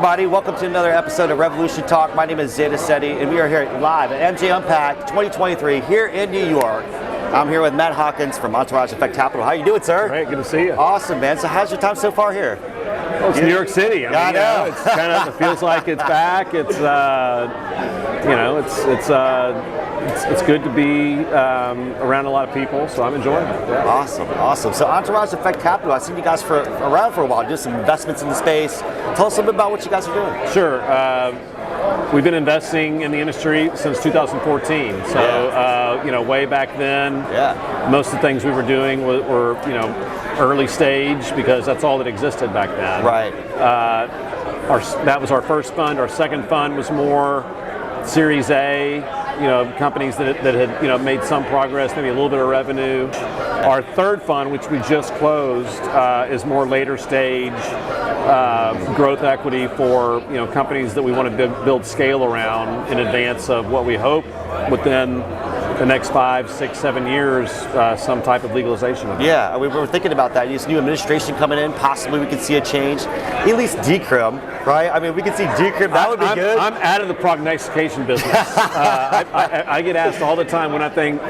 everybody. Welcome to another episode of Revolution Talk. My name is Zeta Ceti, and we are here live at MJ Unpacked 2023 here in New York. I'm here with Matt Hawkins from Entourage Effect Capital. How you doing, sir? Great, good to see you. Awesome, man. So how's your time so far here? Well, it's New York City. I know. It's kind of, it feels like it's back. It's it's good to be around a lot of people, so I'm enjoying it. Yeah. Awesome. So Entourage Effect Capital, I've seen you guys around for a while, doing some investments in the space. Tell us a little bit about what you guys are doing. Sure. We've been investing in the industry since 2014. So, way back then, most of the things we were doing were early stage because that's all that existed back then. Right. That was our first fund. Our second fund was more Series A, companies that had made some progress, maybe a little bit of revenue. Our third fund, which we just closed, is more later stage growth equity for companies that we want to build scale around in advance of what we hope within the next 5, 6, 7 years, some type of legalization. Yeah, we were thinking about that. This new administration coming in, possibly we could see a change. At least decrim, right? I mean, we could see decrim. That would be good. I'm out of the prognostication business. I get asked all the time when I think,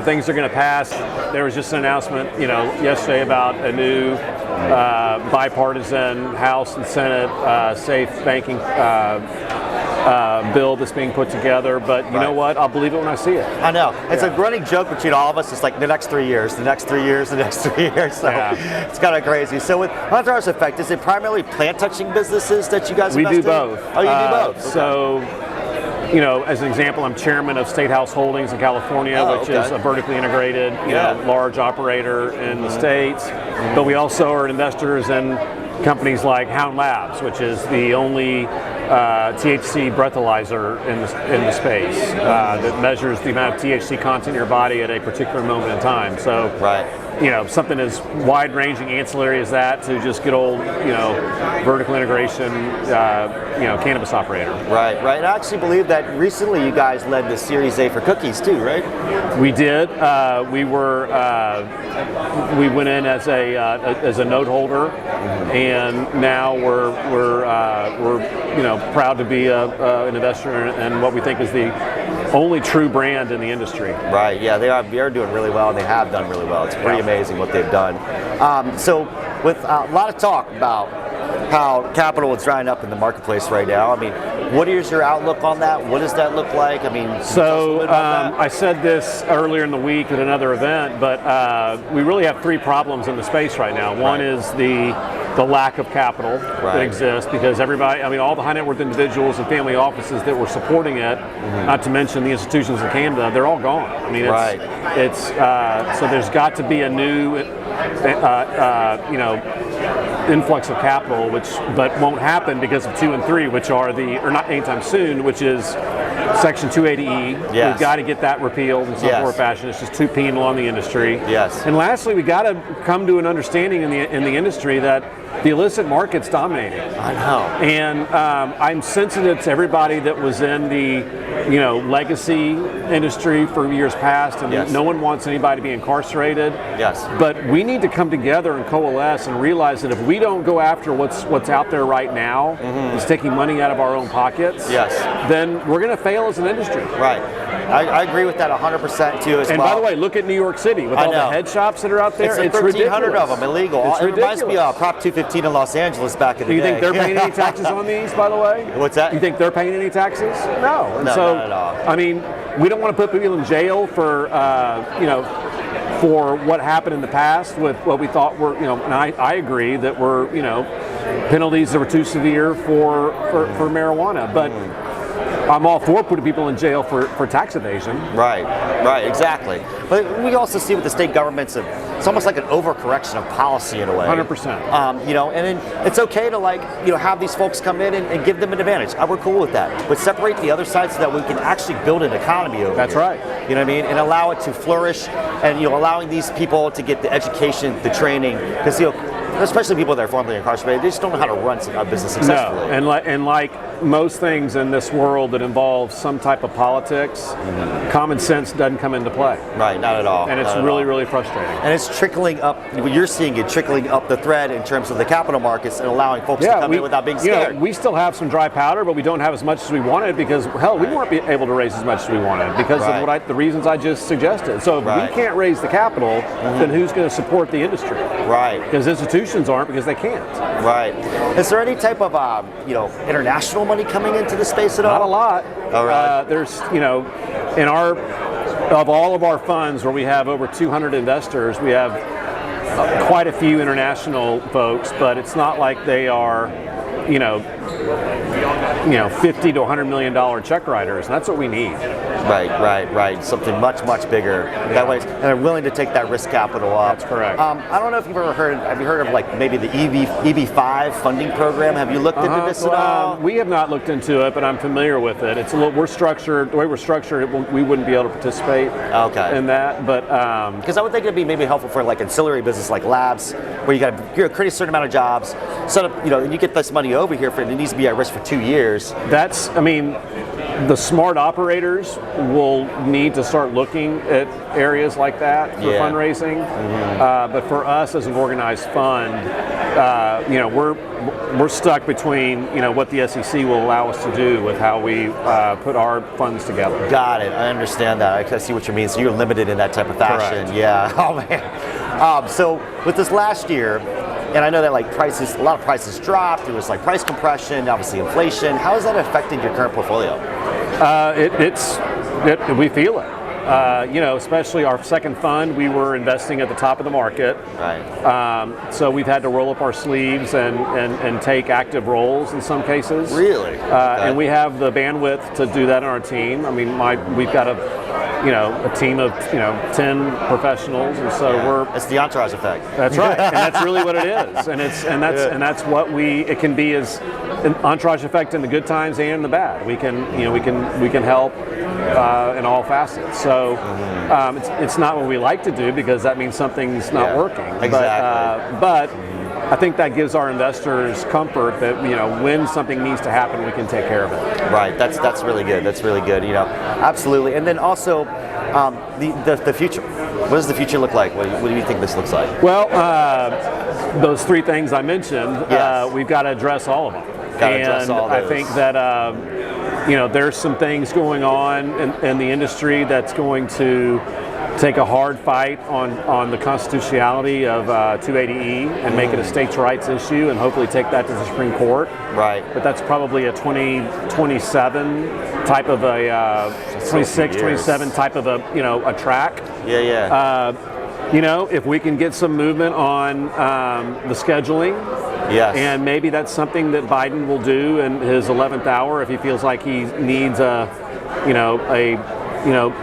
things are going to pass. There was just an announcement, yesterday about a new bipartisan House and Senate safe banking bill that's being put together, but you know what? I'll believe it when I see it. I know. It's a running joke between all of us. It's like the next 3 years, the next 3 years, the next 3 years. So it's kind of crazy. So with Entourage Effect, is it primarily plant touching businesses that you guys invest in? We do both. Oh, you do both? Okay. So, as an example, I'm chairman of State House Holdings in California, which is a vertically integrated, large operator in the States. But we also are investors in companies like Hound Labs, which is the only THC breathalyzer in the space that measures the amount of THC content in your body at a particular moment in time. So, something as wide-ranging ancillary as that to just good old, vertical integration, cannabis operator. Right. I actually believe that recently you guys led the Series A for cookies too, right? We did. We went in as a note holder, and now we're proud to be an investor in what we think is the only true brand in the industry. Right. Yeah, they are doing really well, and they have done really well. It's pretty amazing what they've done. So, with a lot of talk about how capital is drying up in the marketplace right now, I mean, what is your outlook on that? What does that look like? I mean, I said this earlier in the week at another event, but we really have three problems in the space right now. One is the lack of capital that exists because everybody, all the high net worth individuals and family offices that were supporting it, not to mention the institutions in Canada, they're all gone. So there's got to be a new, influx of capital, but won't happen because of 2 and 3, which are or not anytime soon, which is Section 280E. We've got to get that repealed in some form or fashion. It's just too penal on the industry. And lastly, we got to come to an understanding in the industry that the illicit market's dominating. I know. And I'm sensitive to everybody that was in the legacy industry for years past, and no one wants anybody to be incarcerated. But we need to come together and coalesce and realize that if we don't go after what's out there right now, is taking money out of our own pockets, then we're going to fail as an industry. Right. I agree with that 100% too as well. And by the way, look at New York City with all the head shops that are out there. It's 1,300 of them illegal. It reminds me of Prop 215 in Los Angeles back in the day. Do you think they're paying any taxes on these, by the way? What's that? You think they're paying any taxes? No. No, not at all. We don't want to put people in jail for what happened in the past with what we thought were, and I agree that were, penalties that were too severe for marijuana, but I'm all for putting people in jail for tax evasion. Right, exactly. But we also see with the state governments, it's almost like an overcorrection of policy in a way. 100%. And then it's okay to have these folks come in and give them an advantage. We're cool with that. But separate the other side so that we can actually build an economy over That's here. right. You know what I mean? And allow it to flourish, and allowing these people to get the education, the training, because especially people that are formerly incarcerated, they just don't know how to run a business successfully. No, and like most things in this world that involve some type of politics, common sense doesn't come into play. Right, not at all. And it's really frustrating. And it's trickling up, you're seeing it trickling up the thread in terms of the capital markets and allowing folks to come in without being scared. We still have some dry powder, but we don't have as much as we wanted because, hell, we weren't able to raise as much as we wanted because of the reasons I just suggested. So if we can't raise the capital, then who's going to support the industry? Right. Because institutions aren't because they can't. Right. Is there any type of international money coming into the space at all? Not a lot. All right. There's of all of our funds where we have over 200 investors, we have quite a few international folks, but it's not like they are, $50 to $100 million check writers, and that's what we need. Right. Something much bigger. That way, and they're willing to take that risk capital up. That's correct. I don't know if you've ever heard. Have you heard of like maybe the EB5 funding program? Have you looked into this at all? We have not looked into it, but I'm familiar with it. It's a little. We're structured. The way we're structured, we wouldn't be able to participate. In that, but because I would think it'd be maybe helpful for like ancillary business like labs, where you got to create a certain amount of jobs, set up, and you get this money over here for it needs to be at risk for 2 years. The smart operators will need to start looking at areas like that for fundraising. But for us as an organized fund, we're stuck between what the SEC will allow us to do with how we put our funds together. Got it. I understand that. I see what you mean. So you're limited in that type of fashion. Correct. Yeah. Oh man. So with this last year, and I know that a lot of prices dropped. There was like price compression, obviously inflation. How has that affected your current portfolio? We feel it. Especially our second fund, we were investing at the top of the market. Right. So we've had to roll up our sleeves and take active roles in some cases. Really? Okay. And we have the bandwidth to do that on our team. We've got a team of 10 professionals, and so it's the Entourage Effect. That's right, and that's really what it is, and that's what it can be as an Entourage Effect in the good times and in the bad. We can help in all facets. So it's not what we like to do because that means something's not working. Exactly. But I think that gives our investors comfort that when something needs to happen, we can take care of it. Right. That's really good. That's really good. Absolutely. And then also the future. What does the future look like? What do you think this looks like? Well, those three things I mentioned, we've got to address all of them. I think that there's some things going on in the industry that's going to take a hard fight on the constitutionality of 280E and make it a states' rights issue and hopefully take that to the Supreme Court. Right. But that's probably a 2027 type of a 26, 27 type of a track. If we can get some movement on the scheduling, and maybe that's something that Biden will do in his 11th hour if he feels like he needs a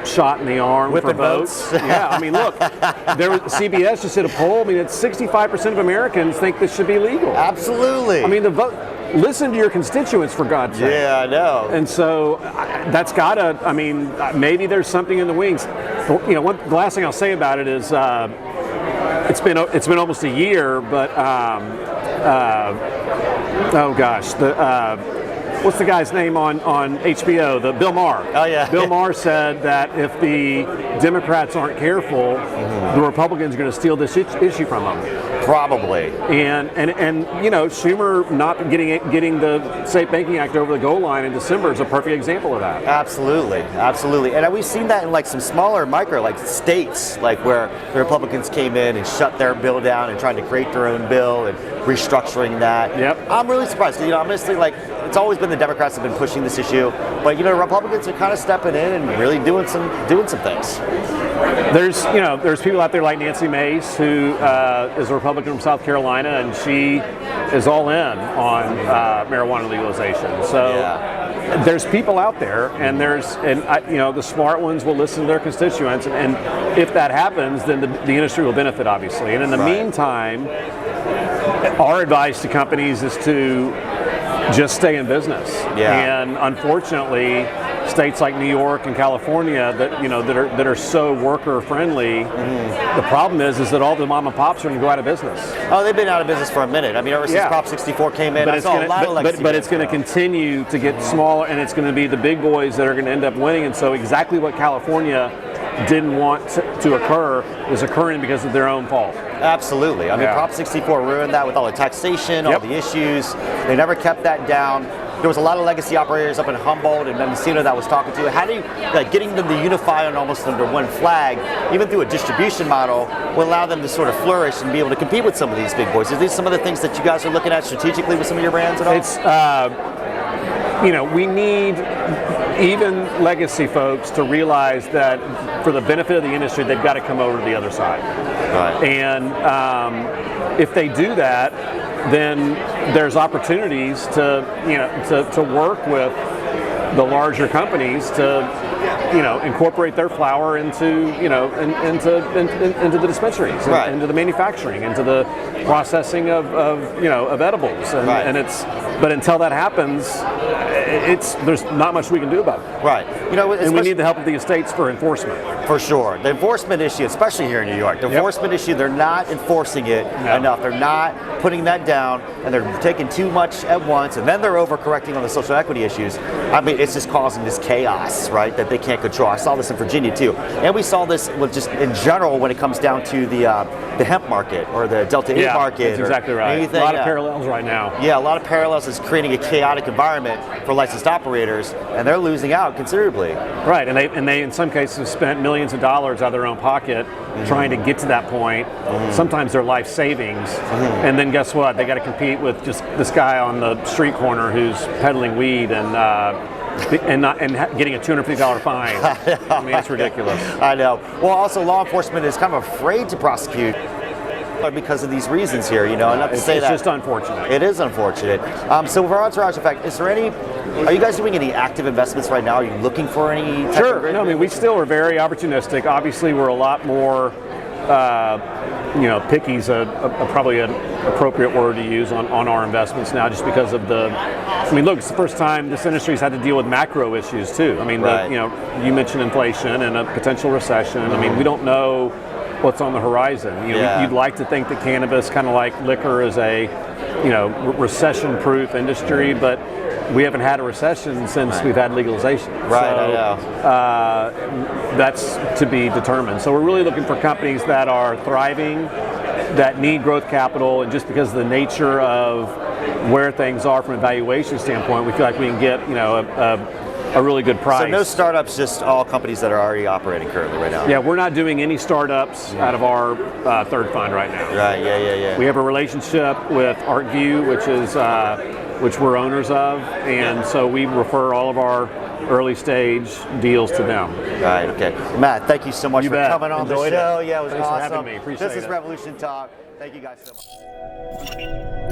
shot in the arm for votes. Look, CBS just did a poll. It's 65% of Americans think this should be legal. Absolutely. The vote. Listen to your constituents, for God's sake. Yeah, I know. And so that's gotta. Maybe there's something in the wings. The last thing I'll say about it is it's been almost a year, but what's the guy's name on HBO? Bill Maher. Oh yeah. Bill Maher said that if the Democrats aren't careful, the Republicans are going to steal this issue from them. Probably. And Schumer not getting the Safe Banking Act over the goal line in December is a perfect example of that. Absolutely. And we've seen that in like some smaller micro states, like where the Republicans came in and shut their bill down and trying to create their own bill and restructuring that. Yep. I'm really surprised. Honestly, it's always been the Democrats have been pushing this issue, but Republicans are kind of stepping in and really doing some things. There's people out there like Nancy Mace, who is a Republican from South Carolina, and she is all in on marijuana legalization. So there's people out there, and the smart ones will listen to their constituents, and if that happens, then the industry will benefit, obviously. And in the meantime, our advice to companies is to just stay in business. And unfortunately, states like New York and California that are so worker friendly. The problem is that all the mom and pops are going to go out of business. Oh, they've been out of business for a minute. I mean, ever since Prop 64 came in, but I saw a lot of legacy. But it's going to continue to get smaller, and it's going to be the big boys that are going to end up winning. And so exactly what California didn't want to occur is occurring because of their own fault. Absolutely. I mean, Prop 64 ruined that with all the taxation, all the issues. They never kept that down. There was a lot of legacy operators up in Humboldt and Mendocino that I was talking to. How do you, getting them to unify on almost under one flag, even through a distribution model, will allow them to sort of flourish and be able to compete with some of these big boys? Are these some of the things that you guys are looking at strategically with some of your brands at all? It's, we need even legacy folks to realize that for the benefit of the industry, they've got to come over to the other side. Right. And if they do that, then there's opportunities to work with the larger companies to incorporate their flower into into the dispensaries, into the manufacturing, into the processing of edibles, and but until that happens, there's not much we can do about it. Right. And we need the help of the estates for enforcement. For sure. The enforcement issue, especially here in New York, the enforcement issue, they're not enforcing it enough. They're not putting that down, and they're taking too much at once, and then they're overcorrecting on the social equity issues. I mean, it's just causing this chaos, right, that they can't control. I saw this in Virginia too, and we saw this with just in general when it comes down to the hemp market or the Delta 8 market. That's exactly right. Anything, a lot of parallels right now. Yeah, a lot of parallels is creating a chaotic environment for licensed operators, and they're losing out considerably. Right, and they in some cases spent millions of dollars out of their own pocket trying to get to that point. Sometimes their life savings, and then guess what? They got to compete with just this guy on the street corner who's peddling weed and getting a $250 fine. I mean, it's ridiculous. I know. Well, also law enforcement is kind of afraid to prosecute because of these reasons here, and not to say that. It's just unfortunate. It is unfortunate. So for Entourage Effect, are you guys doing any active investments right now? Are you looking for any type Sure. of No, I mean, we still are very opportunistic. Obviously, we're a lot more, picky's probably an appropriate word to use on our investments now, just because of look, it's the first time this industry's had to deal with macro issues too. I mean, you mentioned inflation and a potential recession. I mean, we don't know what's on the horizon. You'd like to think that cannabis, kind of like liquor, is a recession-proof industry, but we haven't had a recession since we've had legalization. Right, so, I know. That's to be determined. So we're really looking for companies that are thriving, that need growth capital, and just because of the nature of where things are from a valuation standpoint, we feel like we can get a really good price. So no startups, just all companies that are already operating currently right now. Yeah, we're not doing any startups out of our third fund right now. Right. Yeah. We have a relationship with ArcView, which we're owners of, and so we refer all of our early stage deals to them. Right. Okay. Matt, thank you so much for coming on the show. It. Yeah, it was Thanks awesome. for having me. Appreciate this is it. Revolution Talk. Thank you guys so much.